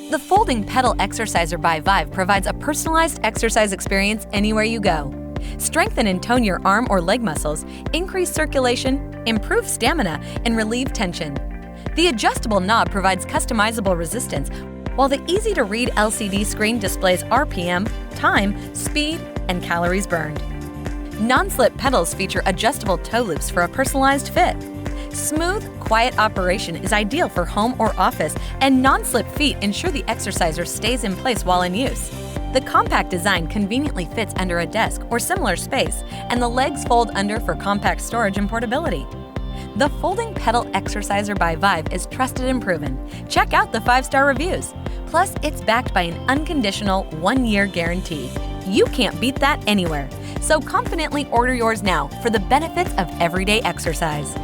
The Folding Pedal Exerciser by Vive provides a personalized exercise experience anywhere you go. Strengthen and tone your arm or leg muscles, increase circulation, improve stamina, and relieve tension. The adjustable knob provides customizable resistance, while the easy-to-read LCD screen displays RPM, time, speed, and calories burned. Non-slip pedals feature adjustable toe loops for a personalized fit. Smooth, quiet operation is ideal for home or office, and non-slip feet ensure the exerciser stays in place while in use. The compact design conveniently fits under a desk or similar space, and the legs fold under for compact storage and portability. The Folding Pedal Exerciser by Vive is trusted and proven. Check out the 5-star reviews. Plus, it's backed by an unconditional 1-year guarantee. You can't beat that anywhere. So confidently order yours now for the benefits of everyday exercise.